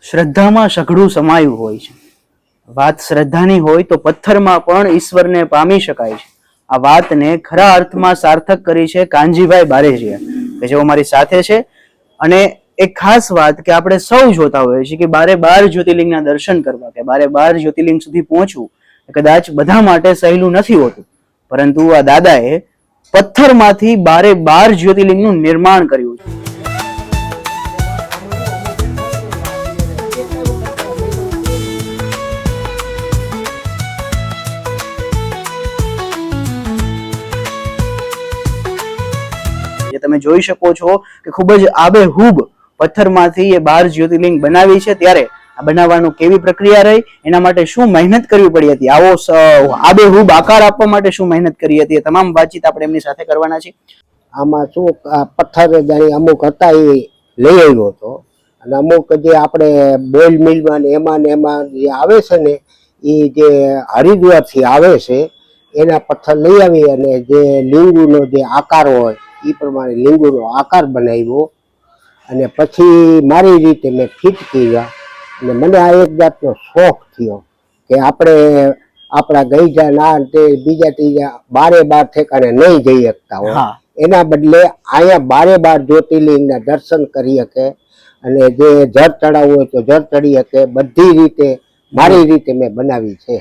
શ્રદ્ધામાં સઘળું સમાયું હોય છે. વાત શ્રદ્ધાની હોય તો પથ્થરમાં પણ ઈશ્વરને પામી શકાય છે. આ વાતને ખરા અર્થમાં સાર્થક કરી છે કાનજીભાઈ બારેજીયા, કે જેઓ મારી સાથે છે. અને એક ખાસ વાત કે આપણે સૌ જોતા હોઈએ છીએ કે 12 જ્યોતિર્લિંગના દર્શન કરવા કે 12 જ્યોતિર્લિંગ સુધી પહોંચવું કદાચ બધા માટે સહેલું નથી હોતું, પરંતુ આ દાદાએ પથ્થરમાંથી 12 જ્યોતિર્લિંગનું નિર્માણ કર્યું છે. તમે જોઈ શકો છો કે ખૂબ જ આબેહૂબ પથ્થરમાંથી એ 12 જ્યોતિર્લિંગ બનાવી છે. ત્યારે આ બનાવવાનું કેવી પ્રક્રિયા રહી, એના માટે શું મહેનત કરવી પડી હતી, આવો આબેહૂબ આકાર આપવા માટે શું મહેનત કરી હતી, એ તમામ વાતચીત આપણે એમની સાથે કરવાના છે. આમાં શું પથ્થર જાણે અમુક હતા એ લઈ આવ્યો હતો, અને અમુક જે આપણે બોઇલ મિલમાં ને એમાં જે આવે છે ને એ જે હરિદ્વારથી આવે છે એના પથ્થર લઈ આવી અને જે લીંબુનો જે આકાર હોય એ પ્રમાણે લીંબુનો આકાર બનાવ્યો અને પછી મારી રીતે મેં ફિટ કર્યા. અને મને આ એક જાતનો શોખ થયો કે આપણે આપણા ગઈજા ના તે બીજા ત્રીજા 12 ઠેકાણે નહીં જઈ શકતા હોય, એના બદલે અહીંયા 12 જ્યોતિર્લિંગના દર્શન કરી શકે અને જે જળ ચડાવવું હોય તો જળ ચડી શકે. બધી રીતે મારી રીતે મેં બનાવી છે.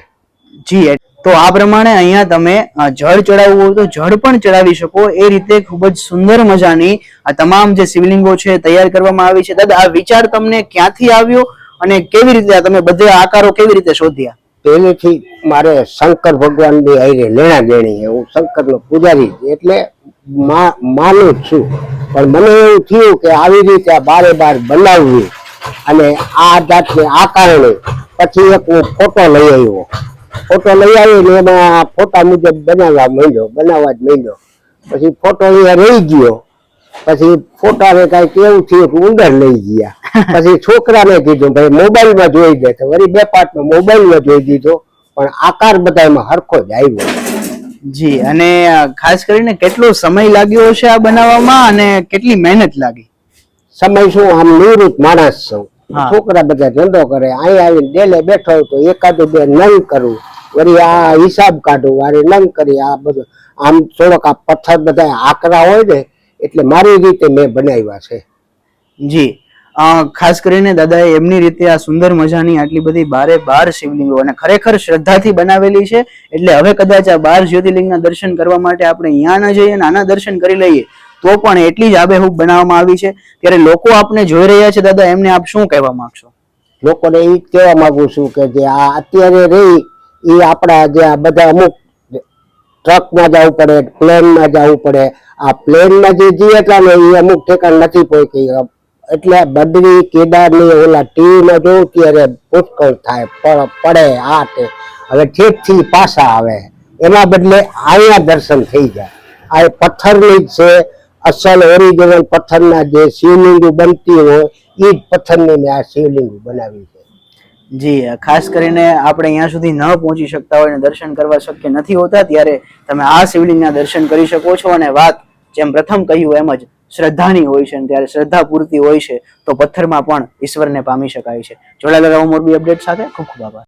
જી, તો આ પ્રમાણે અહીંયા તમે જળ ચડાવવું હોય તો જળ પણ ચડાવી શકો, એ રીતે ખૂબ જ સુંદર મજાની આ તમામ જે શિવલિંગો છે તૈયાર કરવામાં આવી છે. દાદા, આ વિચાર તમને ક્યાંથી આવ્યો અને કેવી રીતે તમે બધા આકારો કેવી રીતે શોધ્યા? પહેલેથી મારે શંકર ભગવાનની હારે લેણા દેણી, હું શંકરનો પૂજારી એટલે માનું જ છું, પણ મને એવું થયું કે આવી રીતે આ 12 બનાવવી અને આ જાતને આ કારણે પછી એક હું ફોટો લઈ આવ્યો. ફોટો લઈ આવીને એમાં ફોટા મુજબ બનાવવા જ માંડ્યો. પછી ફોટો અહીંયા રહી ગયો. પછી ફોટાને કાંઈ કેવું થયું કે ઉંદર લઈ ગયા. પછી છોકરાને કીધું ભાઈ મોબાઈલમાં જોઈ દે, તો વળી 2 પાર્ટમાં મોબાઈલમાં જોઈ દીધો, પણ આકાર બધામાં હરખો જ આવ્યો. જી, અને ખાસ કરીને કેટલો સમય લાગ્યો છે આ બનાવવામાં અને કેટલી મહેનત લાગી? સમય શું, આમ નિવૃત્ત માણસ છું, છોકરા બધા ધંધો કરે, અહીંયા આવીને ડેલે બેઠો તો એકાદું 2 નંગ કરું, વળી આ હિસાબ કાઢું, વારે નંગ કરી, આ બધું આમ થોડોક આ પથ્થર બધા આકરા હોય ને એટલે મારી રીતે મેં બનાવ્યા છે. જી, ખાસ કરીને દાદાએ એમની રીતે આ સુંદર મજાની આટલી બધી 12 શિવલિંગો અને ખરેખર શ્રદ્ધાથી બનાવેલી છે. એટલે હવે કદાચ આ 12 જ્યોતિર્લિંગના દર્શન કરવા માટે આપણે અહીંયા ન જઈએ અને આના દર્શન કરી લઈએ તો પણ એટલી જ આબેહૂબ બનાવવામાં આવી છે. ત્યારે લોકો આપને જોઈ રહ્યા છે દાદા, એમને આપ શું કહેવા માંગશો? લોકોને એ કહેવા માંગુ છું કે જે આ અત્યારે રહી એ આપણા જે આ બધા અમુક ટ્રકમાં જવું પડે, પ્લેનમાં જવું પડે, આ પ્લેનમાં જે જઈએ હતા ને એ અમુક ઠેકાણ નથી પહોંચી, એટલે બદ્રી કેદારની ઓલા ટીવીમાં જોઉં ત્યારે પુષ્કળ થાય પડે. આ તે હવે ઠેઠથી પાછા આવે, એના બદલે અહીંયા દર્શન થઈ જાય. આ પથ્થરની જ છે, અસલ ઓરિજિનલ પથ્થરના જે શિવલિંગો બનતી હોય એ જ પથ્થરની મેં આ શિવલિંગો બનાવી છે. જી, ખાસ કરીને આપણે અહીંયા સુધી ન પહોંચી શકતા હોય અને દર્શન કરવા શક્ય નથી હોતા, ત્યારે તમે આ શિવલિંગના દર્શન કરી શકો છો. અને વાત જેમ પ્રથમ કહ્યું એમ જ શ્રદ્ધાની હોય છે, અને ત્યારે શ્રદ્ધા પૂરતી હોય છે તો પથ્થરમાં પણ ઈશ્વરને પામી શકાય છે. જોડાયેલા રહો મોરબી અપડેટ સાથે. ખૂબ ખૂબ આભાર.